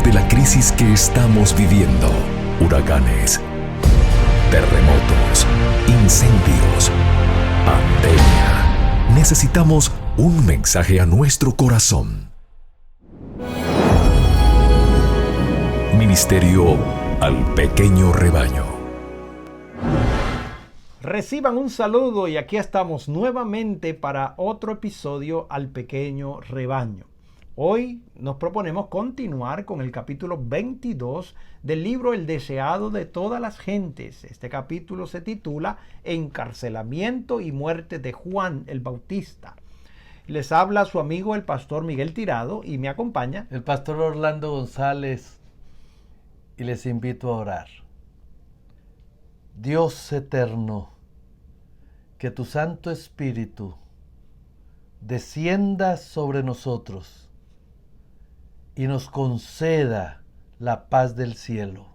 de la crisis que estamos viviendo. Huracanes, terremotos, incendios, pandemia. Necesitamos un mensaje a nuestro corazón. Ministerio al pequeño rebaño. Reciban un saludo y aquí estamos nuevamente para otro episodio al pequeño rebaño. Hoy nos proponemos continuar con el capítulo 22 del libro El deseado de todas las gentes. Este capítulo se titula Encarcelamiento y muerte de Juan el Bautista. Les habla su amigo el pastor Miguel Tirado y me acompaña el pastor Orlando González, y les invito a orar. Dios eterno, que tu Santo Espíritu descienda sobre nosotros y nos conceda la paz del cielo,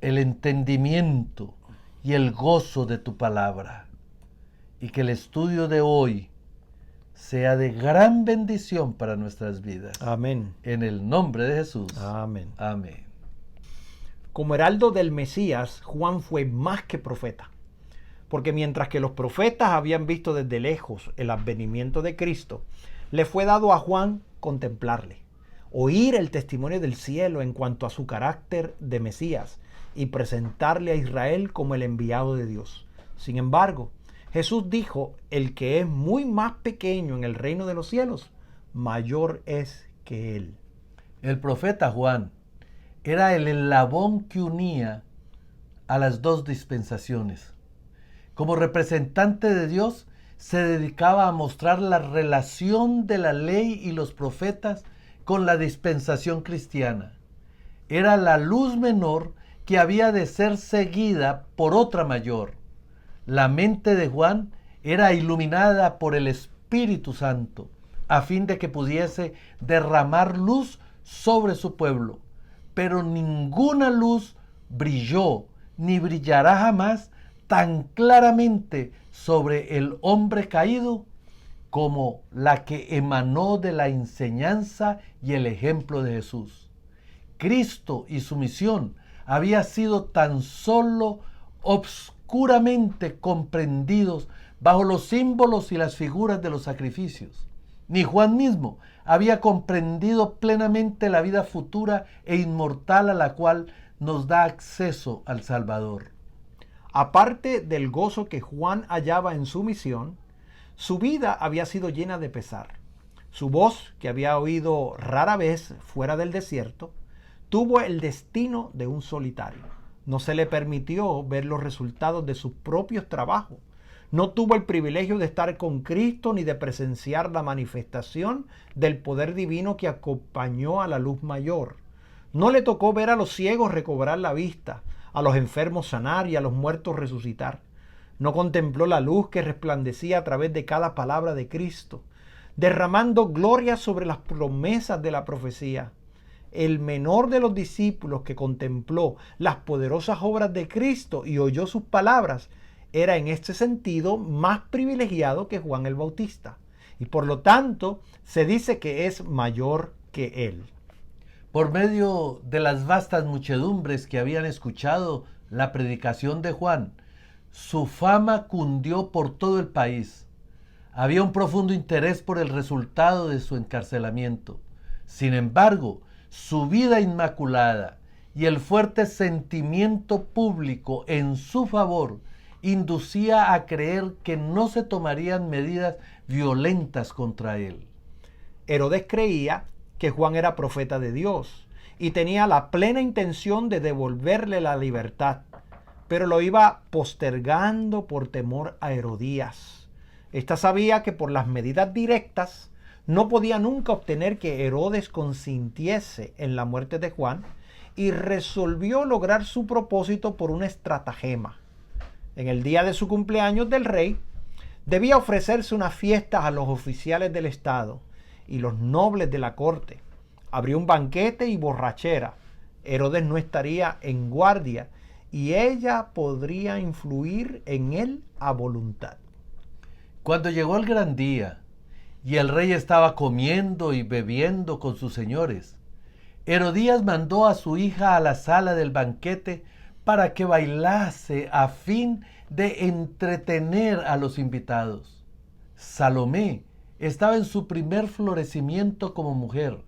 el entendimiento y el gozo de tu palabra, y que el estudio de hoy sea de gran bendición para nuestras vidas. Amén. En el nombre de Jesús. Amén. Amén. Como heraldo del Mesías, Juan fue más que profeta, porque mientras que los profetas habían visto desde lejos el advenimiento de Cristo, le fue dado a Juan contemplarle, oír el testimonio del cielo en cuanto a su carácter de Mesías y presentarle a Israel como el enviado de Dios. Sin embargo, Jesús dijo: el que es muy más pequeño en el reino de los cielos, mayor es que él. El profeta Juan era el eslabón que unía a las dos dispensaciones. Como representante de Dios, se dedicaba a mostrar la relación de la ley y los profetas con la dispensación cristiana. Era la luz menor que había de ser seguida por otra mayor. La mente de Juan era iluminada por el Espíritu Santo, a fin de que pudiese derramar luz sobre su pueblo. Pero ninguna luz brilló, ni brillará jamás tan claramente sobre el hombre caído como la que emanó de la enseñanza y el ejemplo de Jesús. Cristo y su misión había sido tan solo obscuramente comprendidos bajo los símbolos y las figuras de los sacrificios. Ni Juan mismo había comprendido plenamente la vida futura e inmortal a la cual nos da acceso al Salvador. Aparte del gozo que Juan hallaba en su misión, su vida había sido llena de pesar. Su voz, que había oído rara vez fuera del desierto, tuvo el destino de un solitario. No se le permitió ver los resultados de sus propios trabajos. No tuvo el privilegio de estar con Cristo ni de presenciar la manifestación del poder divino que acompañó a la luz mayor. No le tocó ver a los ciegos recobrar la vista, a los enfermos sanar y a los muertos resucitar. No contempló la luz que resplandecía a través de cada palabra de Cristo, derramando gloria sobre las promesas de la profecía. El menor de los discípulos que contempló las poderosas obras de Cristo y oyó sus palabras era en este sentido más privilegiado que Juan el Bautista, y por lo tanto se dice que es mayor que él. Por medio de las vastas muchedumbres que habían escuchado la predicación de Juan, su fama cundió por todo el país. Había un profundo interés por el resultado de su encarcelamiento. Sin embargo, su vida inmaculada y el fuerte sentimiento público en su favor inducía a creer que no se tomarían medidas violentas contra él. Herodes creía que Juan era profeta de Dios y tenía la plena intención de devolverle la libertad, pero lo iba postergando por temor a Herodías. Esta sabía que por las medidas directas no podía nunca obtener que Herodes consintiese en la muerte de Juan y resolvió lograr su propósito por una estratagema. En el día de su cumpleaños del rey, debía ofrecerse una fiesta a los oficiales del Estado y los nobles de la corte. Habría un banquete y borrachera. Herodes no estaría en guardia y ella podría influir en él a voluntad. Cuando llegó el gran día y el rey estaba comiendo y bebiendo con sus señores, Herodías mandó a su hija a la sala del banquete para que bailase a fin de entretener a los invitados. Salomé estaba en su primer florecimiento como mujer,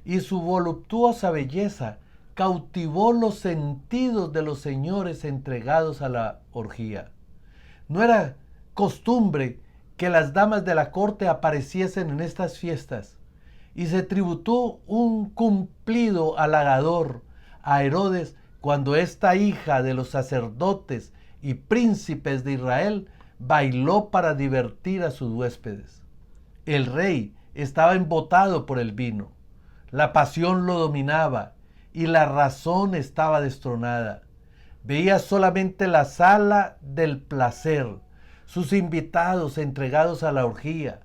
y su voluptuosa belleza cautivó los sentidos de los señores entregados a la orgía. No era costumbre que las damas de la corte apareciesen en estas fiestas, y se tributó un cumplido halagador a Herodes cuando esta hija de los sacerdotes y príncipes de Israel bailó para divertir a sus huéspedes. El rey estaba embotado por el vino, la pasión lo dominaba y la razón estaba destronada. Veía solamente la sala del placer, sus invitados entregados a la orgía,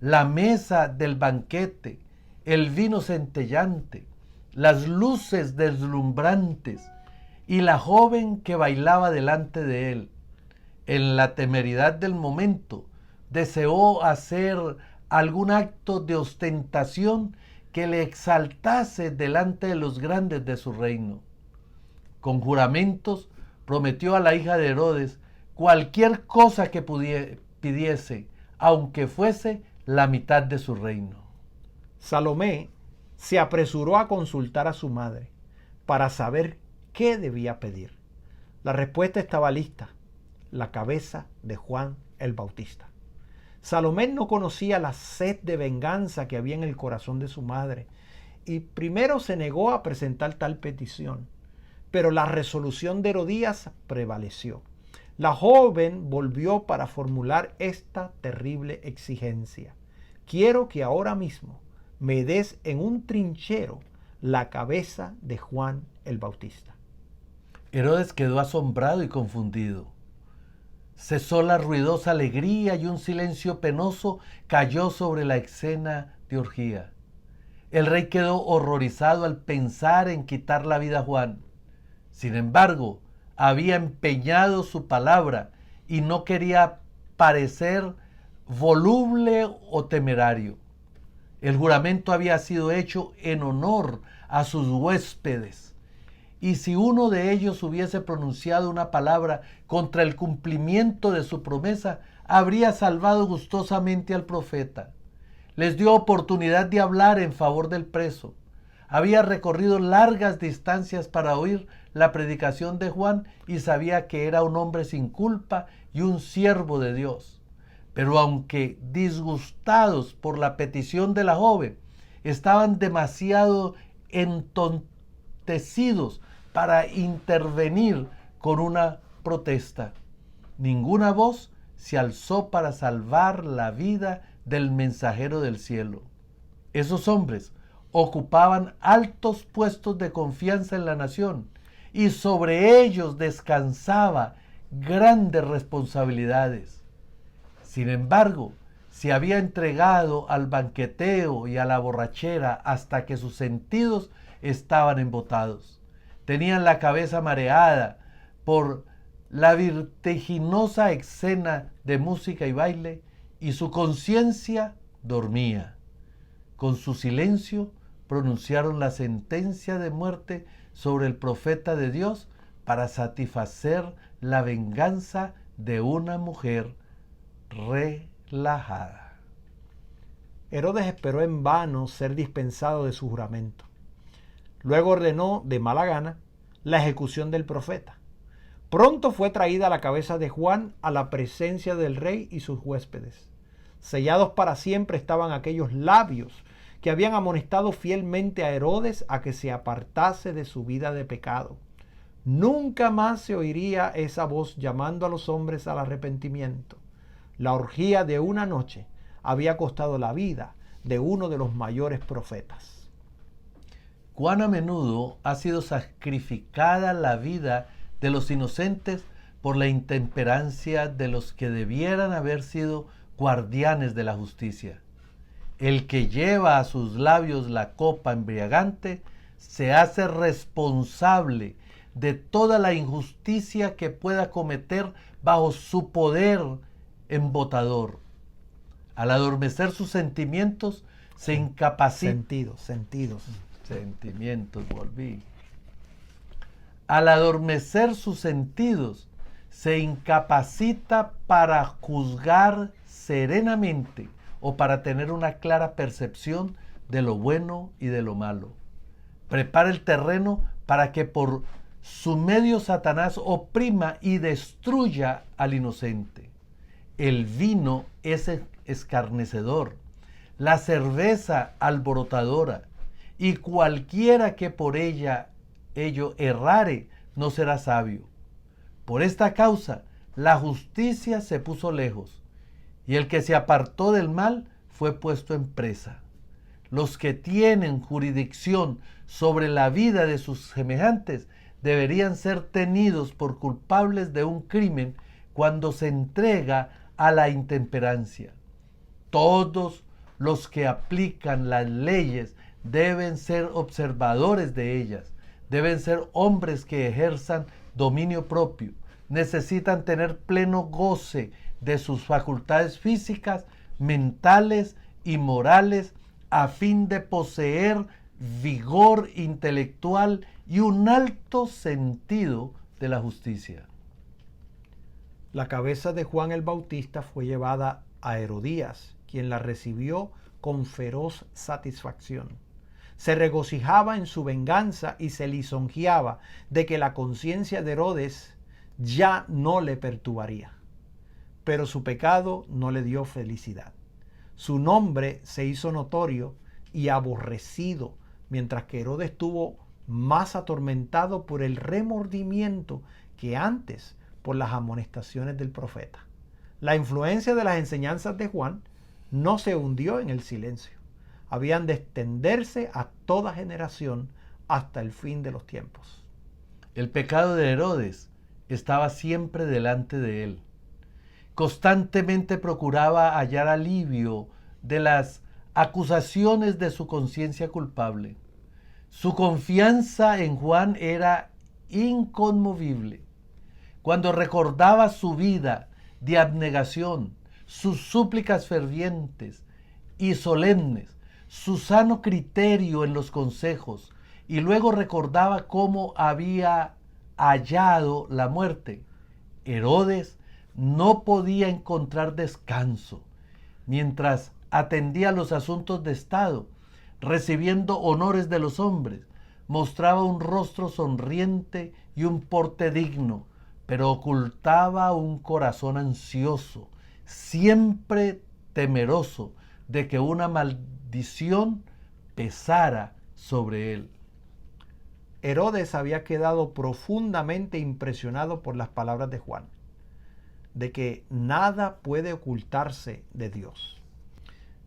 la mesa del banquete, el vino centellante, las luces deslumbrantes y la joven que bailaba delante de él. En la temeridad del momento, deseó hacer algún acto de ostentación que le exaltase delante de los grandes de su reino. Con juramentos prometió a la hija de Herodes cualquier cosa que pidiese, aunque fuese la mitad de su reino. Salomé se apresuró a consultar a su madre para saber qué debía pedir. La respuesta estaba lista: la cabeza de Juan el Bautista. Salomé no conocía la sed de venganza que había en el corazón de su madre y primero se negó a presentar tal petición, pero la resolución de Herodías prevaleció. La joven volvió para formular esta terrible exigencia: quiero que ahora mismo me des en un trinchero la cabeza de Juan el Bautista. Herodes quedó asombrado y confundido. Cesó la ruidosa alegría y un silencio penoso cayó sobre la escena de orgía. El rey quedó horrorizado al pensar en quitar la vida a Juan. Sin embargo, había empeñado su palabra y no quería parecer voluble o temerario. El juramento había sido hecho en honor a sus huéspedes, y si uno de ellos hubiese pronunciado una palabra contra el cumplimiento de su promesa, habría salvado gustosamente al profeta. Les dio oportunidad de hablar en favor del preso. Había recorrido largas distancias para oír la predicación de Juan y sabía que era un hombre sin culpa y un siervo de Dios. Pero aunque disgustados por la petición de la joven, estaban demasiado entontecidos para intervenir con una protesta. Ninguna voz se alzó para salvar la vida del mensajero del cielo. Esos hombres ocupaban altos puestos de confianza en la nación y sobre ellos descansaba grandes responsabilidades. Sin embargo, se había entregado al banqueteo y a la borrachera hasta que sus sentidos estaban embotados. Tenían la cabeza mareada por la vertiginosa escena de música y baile y su conciencia dormía. Con su silencio pronunciaron la sentencia de muerte sobre el profeta de Dios para satisfacer la venganza de una mujer relajada. Herodes esperó en vano ser dispensado de su juramento. Luego ordenó de mala gana la ejecución del profeta. Pronto fue traída la cabeza de Juan a la presencia del rey y sus huéspedes. Sellados para siempre estaban aquellos labios que habían amonestado fielmente a Herodes a que se apartase de su vida de pecado. Nunca más se oiría esa voz llamando a los hombres al arrepentimiento. La orgía de una noche había costado la vida de uno de los mayores profetas. Cuán a menudo ha sido sacrificada la vida de los inocentes por la intemperancia de los que debieran haber sido guardianes de la justicia. El que lleva a sus labios la copa embriagante se hace responsable de toda la injusticia que pueda cometer bajo su poder embotador. Al adormecer sus sentimientos, se incapacita. Sentidos. Sentimientos, volví. Al adormecer sus sentidos, se incapacita para juzgar serenamente o para tener una clara percepción de lo bueno y de lo malo. Prepara el terreno para que por su medio Satanás oprima y destruya al inocente. El vino es escarnecedor, la cerveza alborotadora, y cualquiera que por ello errare no será sabio. Por esta causa la justicia se puso lejos, y el que se apartó del mal fue puesto en presa. Los que tienen jurisdicción sobre la vida de sus semejantes deberían ser tenidos por culpables de un crimen cuando se entrega a la intemperancia. Todos los que aplican las leyes deben ser observadores de ellas, deben ser hombres que ejerzan dominio propio, necesitan tener pleno goce de sus facultades físicas, mentales y morales a fin de poseer vigor intelectual y un alto sentido de la justicia. La cabeza de Juan el Bautista fue llevada a Herodías, quien la recibió con feroz satisfacción. Se regocijaba en su venganza y se lisonjeaba de que la conciencia de Herodes ya no le perturbaría. Pero su pecado no le dio felicidad. Su nombre se hizo notorio y aborrecido, mientras que Herodes estuvo más atormentado por el remordimiento que antes por las amonestaciones del profeta. La influencia de las enseñanzas de Juan no se hundió en el silencio. Habían de extenderse a toda generación hasta el fin de los tiempos. El pecado de Herodes estaba siempre delante de él. Constantemente procuraba hallar alivio de las acusaciones de su conciencia culpable. Su confianza en Juan era inconmovible. Cuando recordaba su vida de abnegación, sus súplicas fervientes y solemnes, su sano criterio en los consejos, y luego recordaba cómo había hallado la muerte, Herodes no podía encontrar descanso mientras atendía los asuntos de Estado, recibiendo honores de los hombres. Mostraba un rostro sonriente y un porte digno, pero ocultaba un corazón ansioso, siempre temeroso de que una maldición pesara sobre él. Herodes había quedado profundamente impresionado por las palabras de Juan, de que nada puede ocultarse de Dios.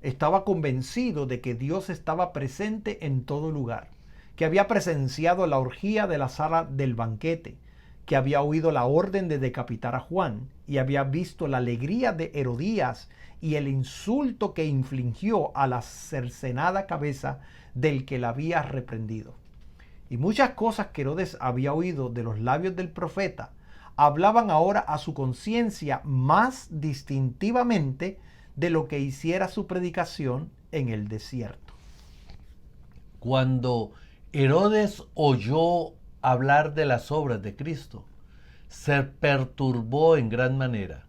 Estaba convencido de que Dios estaba presente en todo lugar, que había presenciado la orgía de la sala del banquete, que había oído la orden de decapitar a Juan y había visto la alegría de Herodías y el insulto que infligió a la cercenada cabeza del que la había reprendido. Y muchas cosas que Herodes había oído de los labios del profeta hablaban ahora a su conciencia más distintivamente de lo que hiciera su predicación en el desierto. Cuando Herodes oyó hablar de las obras de Cristo, se perturbó en gran manera.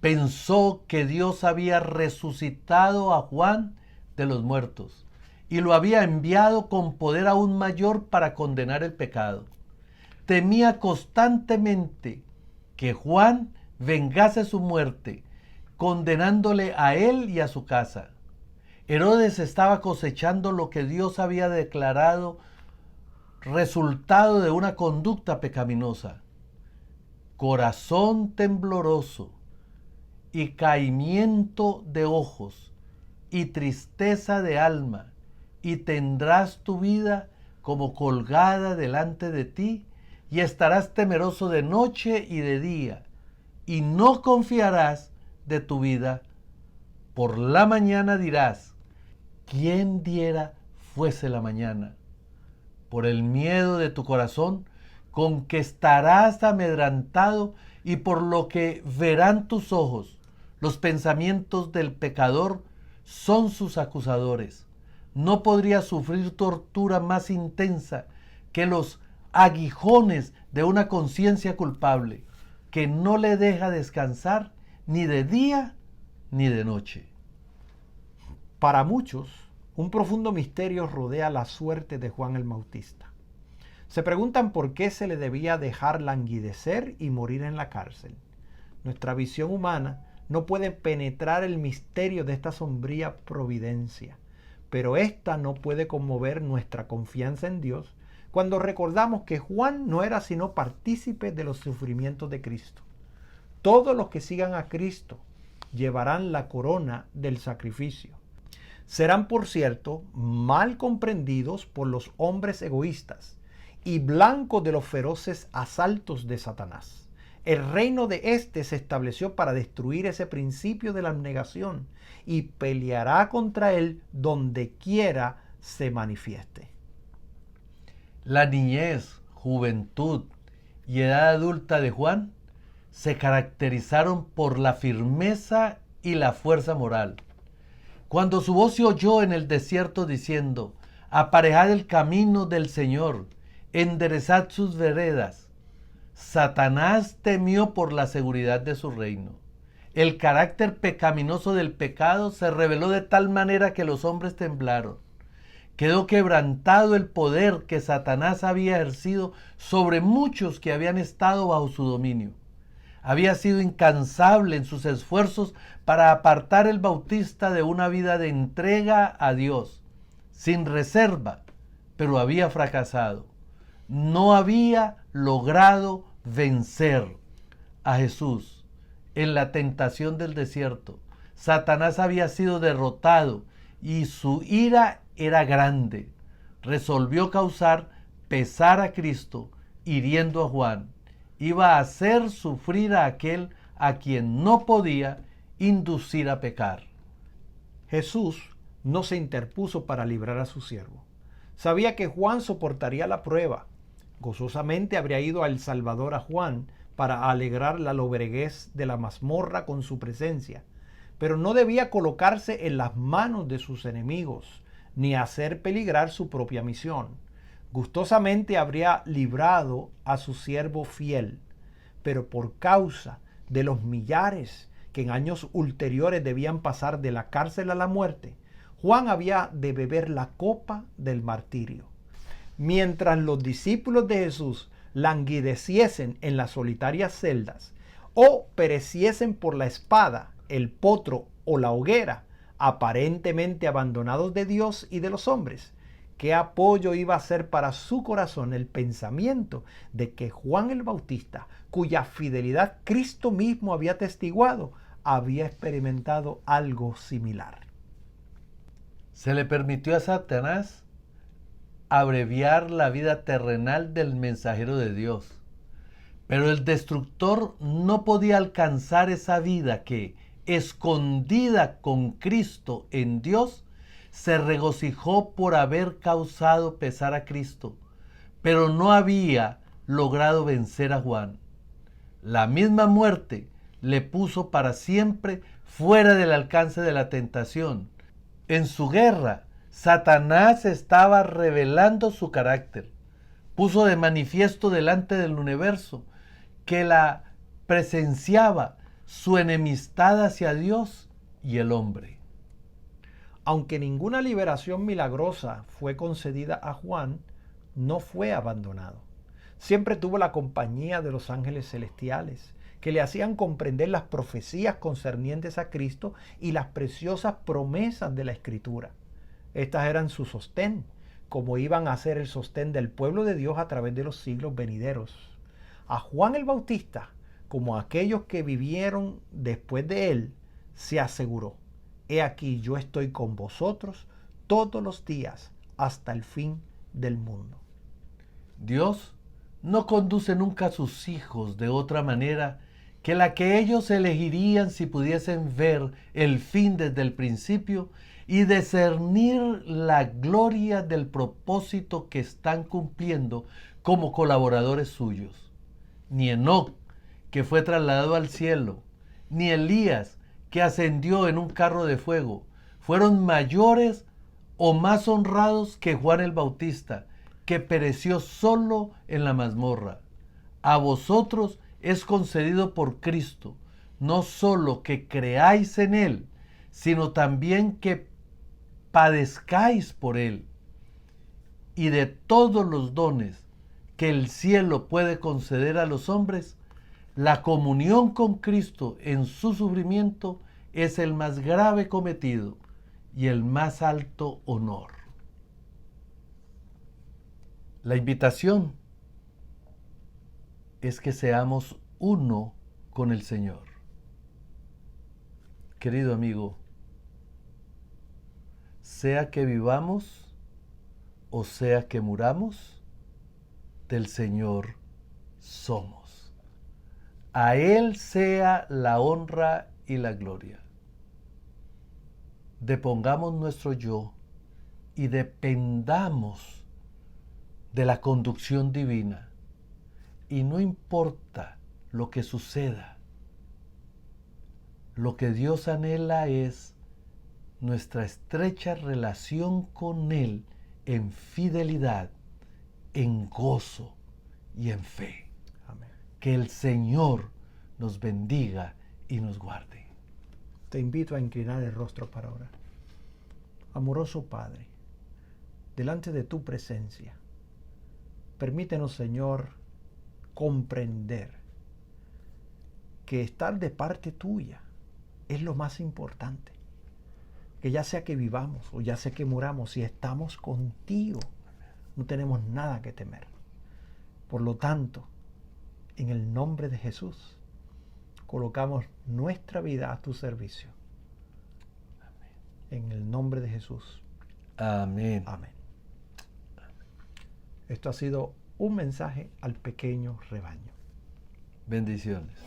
Pensó que Dios había resucitado a Juan de los muertos y lo había enviado con poder aún mayor para condenar el pecado. Temía constantemente que Juan vengase su muerte, condenándole a él y a su casa. Herodes estaba cosechando lo que Dios había declarado resultado de una conducta pecaminosa. Corazón tembloroso y caimiento de ojos y tristeza de alma, y tendrás tu vida como colgada delante de ti, y estarás temeroso de noche y de día, y no confiarás de tu vida. Por la mañana dirás, ¿quién diera fuese la mañana? Por el miedo de tu corazón, con que estarás amedrantado, y por lo que verán tus ojos. Los pensamientos del pecador son sus acusadores. no podría sufrir tortura más intensa que los aguijones de una conciencia culpable que no le deja descansar ni de día ni de noche. Para muchos, un profundo misterio rodea la suerte de Juan el Bautista. Se preguntan por qué se le debía dejar languidecer y morir en la cárcel. Nuestra visión humana no puede penetrar el misterio de esta sombría providencia, pero esta no puede conmover nuestra confianza en Dios cuando recordamos que Juan no era sino partícipe de los sufrimientos de Cristo. Todos los que sigan a Cristo llevarán la corona del sacrificio. Serán, por cierto, mal comprendidos por los hombres egoístas y blancos de los feroces asaltos de Satanás. El reino de éste se estableció para destruir ese principio de la abnegación y peleará contra él donde quiera se manifieste. La niñez, juventud y edad adulta de Juan se caracterizaron por la firmeza y la fuerza moral. Cuando su voz se oyó en el desierto diciendo: aparejad el camino del Señor, enderezad sus veredas, Satanás temió por la seguridad de su reino. El carácter pecaminoso del pecado se reveló de tal manera que los hombres temblaron. Quedó quebrantado el poder que Satanás había ejercido sobre muchos que habían estado bajo su dominio. Había sido incansable en sus esfuerzos para apartar al Bautista de una vida de entrega a Dios, sin reserva, pero había fracasado. No había logrado vencer a Jesús en la tentación del desierto. Satanás había sido derrotado y su ira era grande. Resolvió causar pesar a Cristo hiriendo a Juan. Iba a hacer sufrir a aquel a quien no podía inducir a pecar. Jesús no se interpuso para librar a su siervo. Sabía que Juan soportaría la prueba. Gozosamente habría ido al Salvador a Juan para alegrar la lobreguez de la mazmorra con su presencia, pero no debía colocarse en las manos de sus enemigos, ni hacer peligrar su propia misión. Gustosamente habría librado a su siervo fiel, pero por causa de los millares que en años ulteriores debían pasar de la cárcel a la muerte, Juan había de beber la copa del martirio. Mientras los discípulos de Jesús languideciesen en las solitarias celdas o pereciesen por la espada, el potro o la hoguera, aparentemente abandonados de Dios y de los hombres, ¿qué apoyo iba a ser para su corazón el pensamiento de que Juan el Bautista, cuya fidelidad Cristo mismo había atestiguado, había experimentado algo similar? Se le permitió a Satanás abreviar la vida terrenal del mensajero de Dios, pero el destructor no podía alcanzar esa vida que, escondida con Cristo en Dios, se regocijó por haber causado pesar a Cristo, pero no había logrado vencer a Juan. La misma muerte le puso para siempre fuera del alcance de la tentación. En su guerra, Satanás estaba revelando su carácter. Puso de manifiesto delante del universo que la presenciaba su enemistad hacia Dios y el hombre. Aunque ninguna liberación milagrosa fue concedida a Juan, no fue abandonado. Siempre tuvo la compañía de los ángeles celestiales, que le hacían comprender las profecías concernientes a Cristo y las preciosas promesas de la Escritura. Estas eran su sostén, como iban a ser el sostén del pueblo de Dios a través de los siglos venideros. A Juan el Bautista, como a aquellos que vivieron después de él, se aseguró: he aquí yo estoy con vosotros todos los días hasta el fin del mundo. Dios no conduce nunca a sus hijos de otra manera que la que ellos elegirían si pudiesen ver el fin desde el principio y discernir la gloria del propósito que están cumpliendo como colaboradores suyos. Ni Enoc, que fue trasladado al cielo, ni Elías, que ascendió en un carro de fuego, fueron mayores o más honrados que Juan el Bautista, que pereció solo en la mazmorra. A vosotros es concedido por Cristo, no solo que creáis en Él, sino también que padezcáis por Él. Y de todos los dones que el cielo puede conceder a los hombres, la comunión con Cristo en su sufrimiento es el más grave cometido y el más alto honor. La invitación es que seamos uno con el Señor. Querido amigo, sea que vivamos o sea que muramos, del Señor somos. A Él sea la honra y la gloria. Depongamos nuestro yo y dependamos de la conducción divina. Y no importa lo que suceda, lo que Dios anhela es nuestra estrecha relación con Él en fidelidad, en gozo y en fe. Amén. Que el Señor nos bendiga y nos guarde. Te invito a inclinar el rostro para orar. Amoroso Padre, delante de tu presencia, permítenos, Señor, comprender que estar de parte tuya es lo más importante. Que ya sea que vivamos o ya sea que muramos, si estamos contigo, no tenemos nada que temer. Por lo tanto, en el nombre de Jesús, colocamos nuestra vida a tu servicio. En el nombre de Jesús. Amén. Amén. Esto ha sido un mensaje al pequeño rebaño. Bendiciones.